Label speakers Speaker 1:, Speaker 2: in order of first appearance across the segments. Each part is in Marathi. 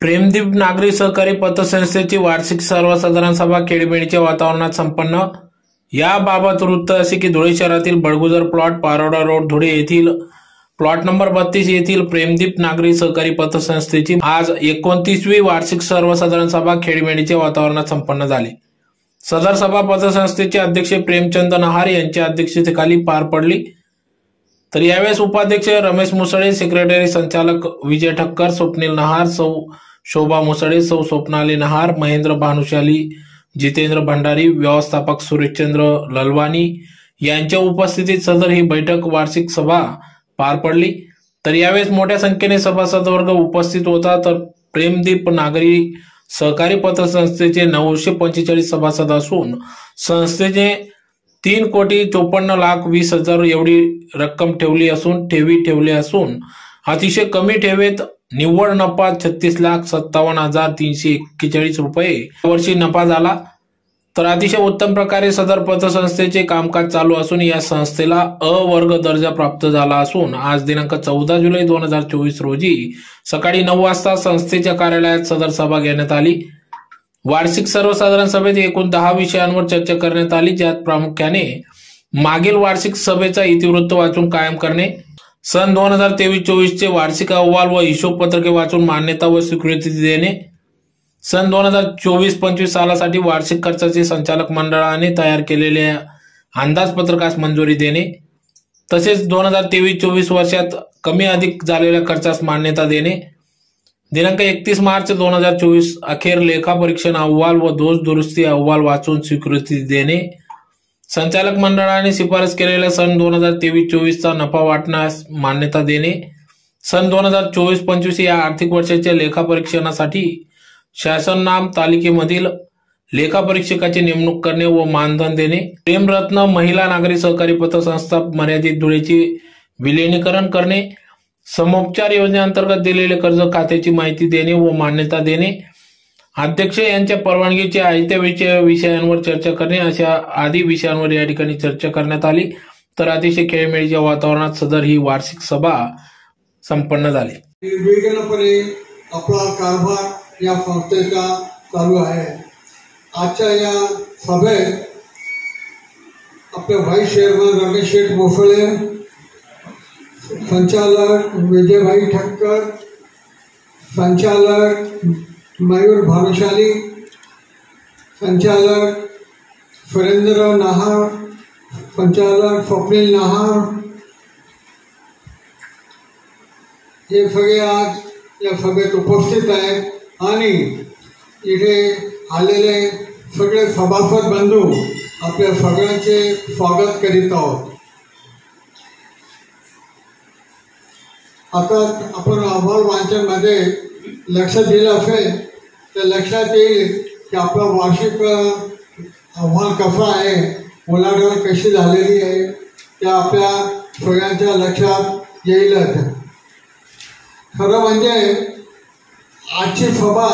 Speaker 1: प्रेमदीप नागरी सहकारी पतसंस्थेची वार्षिक सर्वसाधारण सभा खेळीमेळीच्या वातावरणात संपन्न। याबाबत वृत्त असे की धुळे शहरातील बडगुजर प्लॉट, पारोडा रोड, धुळे येथील प्लॉट नंबर 32 येथील प्रेमदीप नागरी सहकारी पतसंस्थेची आज 29वी वार्षिक सर्वसाधारण सभा खेळीमेळीच्या वातावरणात संपन्न झाली। सदर सभा पतसंस्थेचे अध्यक्ष प्रेमचंद नहार यांच्या अध्यक्षतेखाली पार पडली। तर यावेळेस उपाध्यक्ष रमेश मुसळे, सेक्रेटरी संचालक विजय ठक्कर, स्वप्नील नहार, सौ शोभा मुसळे, सौ स्वप्नाली नहार, महेंद्र भानुशाली, जितेंद्र भंडारी, व्यवस्थापक सुरेशचंद्र ललवानी यांच्या उपस्थितीत सदर ही बैठक वार्षिक सभा पार पडली। तर यावेळेस मोठ्या संख्येने सभासद वर्ग उपस्थित होता। तर प्रेमदीप नागरी सहकारी पतसंस्थेचे 945 सभासद असून संस्थेचे 3,54,20,000 एवढी रक्कम ठेवी ठेवली असून अतिशय कमी ठेवीत निव्वळ नफा 36,57,341 रुपये वर्षी नफा झाला। तर अतिशय उत्तम प्रकारे सदर पतसंस्थेचे कामकाज चालू असून या संस्थेला अ वर्ग दर्जा प्राप्त झाला असून आज दिनांक 14 जुलै 2024 रोजी सकाळी 9 वाजता संस्थेच्या कार्यालयात सदर सभा घेण्यात आली। वार्षिक सर्वसाधारण सभेत एकूण 10 विषयांवर चर्चा करण्यात आली, ज्यात प्रामुख्याने मागील वार्षिक सभेचा इतिवृत्त वाचून कायम करणे, सन 2023-24 चे वार्षिक अहवाल व हिशोब पत्रके वाचून मान्यता व स्वीकृती देणे, सन 2024-25 सालासाठी वार्षिक खर्चाचे संचालक मंडळाने तयार केलेल्या अंदाजपत्रकास मंजुरी देणे, तसेच 2023-24 वर्षात कमी अधिक झालेल्या खर्चास मान्यता देणे, दिनांक 31 मार्च 2024 अखेर लेखापरीक्षण अहवाल व दोष दुरुस्ती अहवाल वाचून स्वीकृती देणे, संचालक मंडळाने शिफारस केलेल्या सन 2023-24 चा नफा वाटण्यास मान्यता देणे, सन 2024-25 या आर्थिक वर्षाच्या लेखापरीक्षणासाठी शासननाम तालिकेमधील लेखापरीक्षकाची नेमणूक करणे व मानधन देणे, प्रेमरत्न महिला नागरी सहकारी पतसंस्था मर्यादित धुळेची विलीनीकरण करणे, समोपचार योजनेअंतर्गत दिलेले कर्ज खात्याची माहिती देणे व मान्यता देणे, अध्यक्ष यांच्या परवानगीचे आयत्या विषयांवर चर्चा करणे अशा आदी विषयांवर या ठिकाणी चर्चा करण्यात आली। तर अतिशय खेळीमेळीच्या वातावरणात सदर ही वार्षिक सभा संपन्न झाली।
Speaker 2: निर्विघ्नपणे आपला कारभार या संस्थेचा चालू आहे। आजच्या या सभेत आपले व्हाईस चेअरमन रमेश शेठ मुसळे, संचालक विजयभाई ठक्कर, संचालक मयूर भानुशाली, संचालक सुरेंद्र नहार, संचालक स्वप्नील नहार, हे सगळे आज या सभेत उपस्थित आहेत आणि इथे आलेले सगळे सभासद बंधू आपल्या सगळ्यांचे स्वागत करीत आहोत। आता आपण अहवाल वाचन मध्ये लक्ष दिलं असेल तर लक्षात येईल की आपला वार्षिक अहवाल कसा आहे, उलाढाल कशी झालेली आहे ते आपल्या सगळ्यांच्या लक्षात येईलच। खरं म्हणजे आजची सभा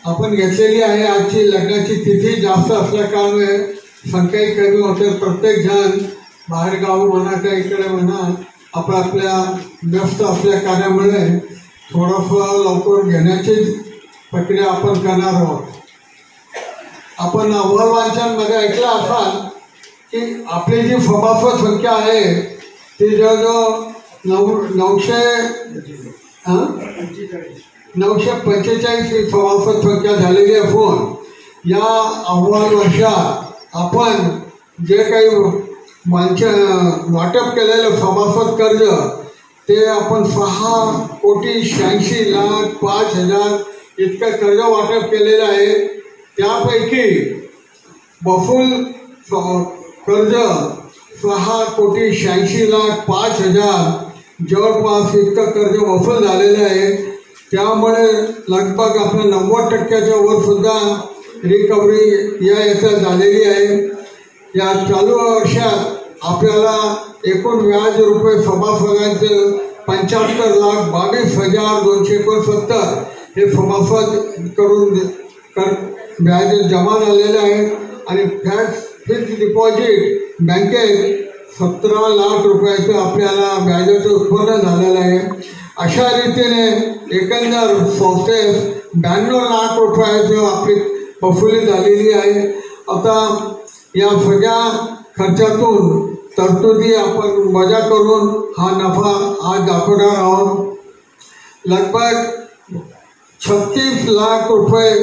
Speaker 2: आपण घेतलेली आहे, आजची लग्नाची तिथी जास्त असल्याकारणे संख्याही कमी होते। प्रत्येक जण बाहेरगाव म्हणा त्या इकडे म्हणा आपल्या व्यस्त असल्या कार्यामुळे थोडंसं लवकर घेण्याची प्रक्रिया आपण करणार आहोत। आपण अहवाल वाचनमध्ये ऐकलं असाल की आपली जी सभासद संख्या आहे ती जवळजवळ 945 सभासद संख्या झालेली असून या अहवाल वर्षात आपण जे काही वाटप केलेलं सभासद कर्ज ते आपण 6,86,05,000 इतकं कर्ज वाटप केलेलं आहे। त्यापैकी वसूल कर्ज 6,86,05,000 जवळपास इतकं कर्ज वसूल झालेलं आहे। त्यामुळे लगभग आपल्या 90% वर सुद्धा रिकव्हरी याच्यात झालेली आहे। या चालू वर्षात आपल्याला एकूण व्याज रुपये सभासदांचे 75,22,269 हे सभासद कडून व्याज जमा झालेले आहे आणि फिक्स्ड डिपॉझिट बँकेत 17 लाख रुपयाचं आपल्याला व्याजाचं उत्पन्न झालेलं आहे। अशा रीतीने एकंदर संस्थेस 92 लाख रुपयाची आपली वसुली झालेली आहे। आता या सगळ्या खर्चातून तरतुदी आपण वजा करून हा नफा आज दाखवणार आहोत। लगभग 36 लाख रुपये,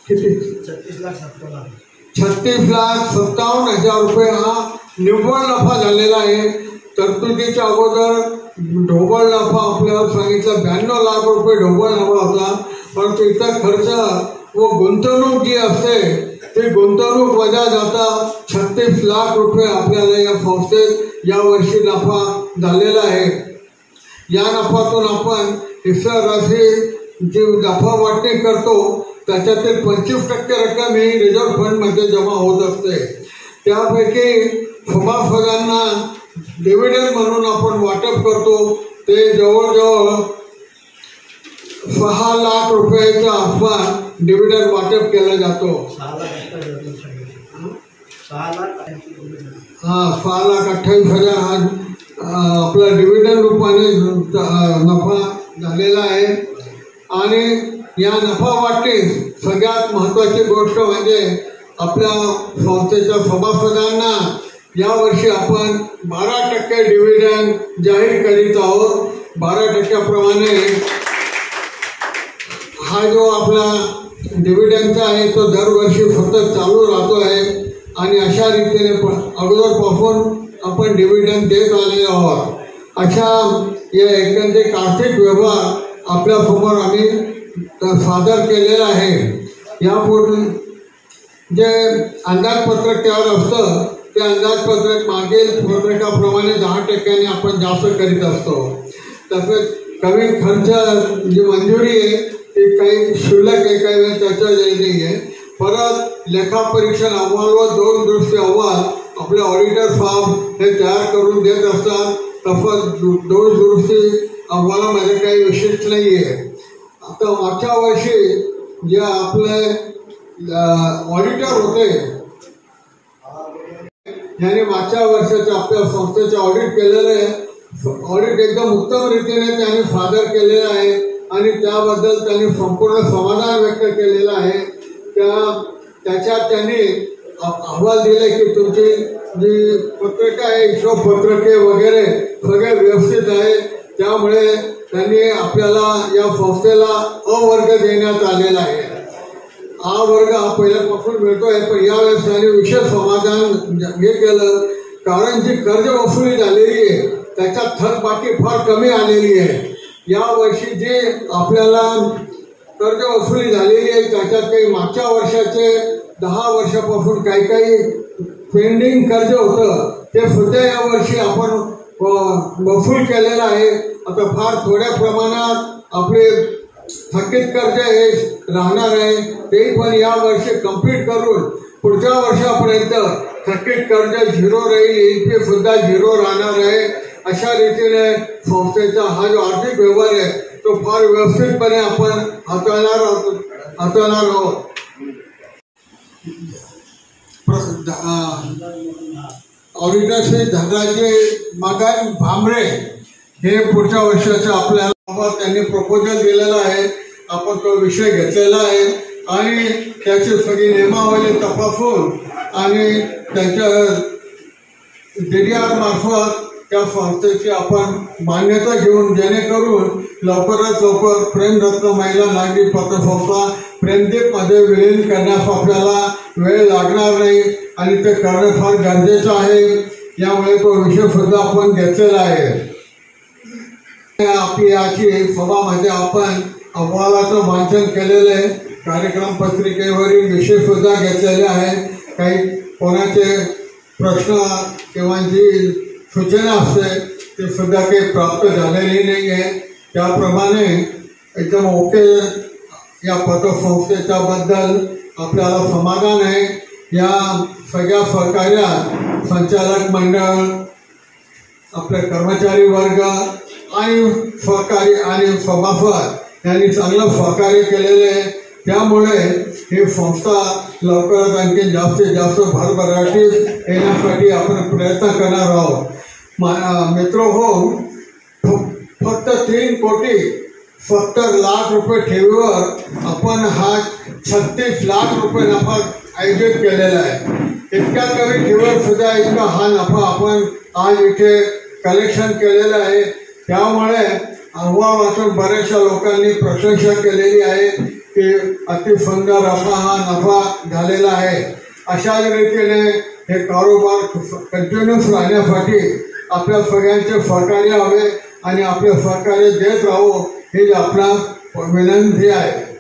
Speaker 2: किती 36,57,000 रुपये हा निव्वळ नफा झालेला आहे। तरतुदीच्या अगोदर ढोबळ नफा आपल्याला सांगितलं 92 लाख रुपये ढोबळ नफा होता, परंतु इतर खर्च व गुंतवणूक जी असते ते गुंतवणूक वजा जाता 36 लाख रुपये आपल्याला या संस्थेत यावर्षी नफा झालेला आहे। या नफातून आपण हिस्सा राशी जी नफा वाटणी करतो त्याच्यातील 25% रक्कम ही रिझर्व्ह फंडमध्ये जमा होत असते। त्यापैकी सभासदांना डिव्हिडंड म्हणून आपण वाटप करतो, ते जवळजवळ 6 लाख रुपयाच्या आसपास डिव्हिडंड वाटप केला जातो। 6,28,000 हा आपला डिव्हिडंड रूपाने नफा झालेला आहे। आणि या नफा वाटणीत सगळ्यात महत्त्वाची गोष्ट म्हणजे आपल्या संस्थेच्या सभासदांना यावर्षी आपण 12% डिव्हिडंड जाहीर करीत आहोत। 12%प्रमाणे हा जो आपला डिव्हिडंडचा आहे तो दरवर्षी सतत चालू राहतो आहे आणि अशा रीतीने अगोदरपासून आपण डिव्हिडंड देत आलेलो आहोत। अशा या एकंदरीत आर्थिक व्यवहार आपल्या समोर आम्ही सादर केलेला आहे। यापूर्वी जे अंदाजपत्रक तयार असतं ते अंदाजपत्रक मागील पत्रकाप्रमाणे 10% आपण जास्त करीत असतो। तसेच कमी खर्च जी मंजुरी आहे ती काही शुल्क आहे, काही वेळ चर्चा झालेली नाही आहे। परत लेखापरीक्षण अहवाल व दूरदृष्टी अहवाल आपले ऑडिटर साहेब हे तयार करून देत असतात। तसंच दूरदृष्टी अहवालामध्ये काही विशेष नाही आहे। आता मागच्या वर्षी जे आपले ऑडिटर होते यांनी मागच्या वर्षाच्या आपल्या संस्थेचे ऑडिट केलेलं आहे। ऑडिट एकदम उत्तम रीतीने त्यांनी सादर केलेलं आहे आणि त्याबद्दल त्यांनी संपूर्ण समाधान व्यक्त केलेलं आहे। त्याच्यात त्यांनी अहवाल दिले की तुमची जी पत्रके आहे, हिशोब पत्रके वगैरे सगळे व्यवस्थित आहे। त्यामुळे त्यांनी आपल्याला या संस्थेला अ वर्ग देण्यात आलेला आहे। आ वर्ग हा पहिल्यापासून मिळतोय, पण यावेळेस त्यांनी विशेष समाधान हे केलं कारण जी कर्ज वसुली झालेली आहे त्याच्यात थकबाकी फार कमी आलेली आहे। यावर्षी जे आपल्याला कर्ज वसुली झालेली आहे त्याच्यात काही मागच्या वर्षाचे 10 वर्षापासून काही पेंडिंग कर्ज होतं ते सुद्धा यावर्षी आपण वसूल केलेलं आहे। आता फार थोड्या प्रमाणात आपले थकीत कर्ज हे राहणार आहे, ते पण यावर्षी कंप्लीट करून पुढच्या वर्षापर्यंत थकीत कर्ज 0 राहील, एनपीए सुद्धा 0 राहणार आहे। अशा रीतीने संस्थेचा हा जो आर्थिक व्यवहार आहे तो फार व्यवस्थितपणे आपण हाताळणार आहोत। ऑडिटर श्री धनराजे मगन भांबरे हे पुढच्या वर्षाचं आपल्याला त्यांनी प्रपोजल दिलेला आहे। आपण तो विषय घेतलेला आहे आणि त्याची सगळी नियमावली तपासून आणि त्यांच्या DDR मार्फत त्या संस्थेची आपण मान्यता घेऊन जेणेकरून लवकरात लवकर प्रेमरत्न महिला नागरी पतसंस्था प्रेमदीपमध्ये विलीन करण्यास आपल्याला वेळ लागणार नाही आणि ते करणं फार गरजेचं आहे। यामुळे तो विषय सुद्धा आपण घेतलेला आहे। आपली याची सभामध्ये आपण अहवालाचं वाचन केलेलं आहे, कार्यक्रम पत्रिकेवरील विषय सुद्धा घेतलेले आहे। काही कोणाचे प्रश्न किंवा जी सूचना असते ते सुद्धा काही प्राप्त झालेली नाही आहे। त्याप्रमाणे एकदम ओके या पतसंस्थेच्या बद्दल आपल्याला समाधान आहे। या सगळ्या सहकार्यात संचालक मंडळ, आपले कर्मचारी वर्ग आणि सहकारी आणि सभासद यांनी चांगलं सहकार्य केलेले आहे। त्यामुळे ही संस्था लवकरात आणखी जास्तीत जास्त भरभराटीत येण्यासाठी आपण प्रयत्न करणार आहोत। मित्र हो, फक्त 3 कोटी 70 लाख रुपये ठेवीवर आपण हा 36 लाख रुपये नफा आयोजित केलेला आहे. इतक्या कमी ठेवीवर सुद्धा इतका हा नफा आपण आज इथे कलेक्शन केलेला आहे. त्यामुळे अहवाल वाचून बऱ्याचशा लोकांनी प्रशंसा केलेली आहे की अति सुंदर असा हा नफा झालेला आहे. अशाच रीतीने हे कारोबार कंटिन्यूस राहण्यासाठी आपल्या सगळ्यांचे सहकार्य हवे आणि आपले सहकार्य देत राहू ही आपला विनंती आहे.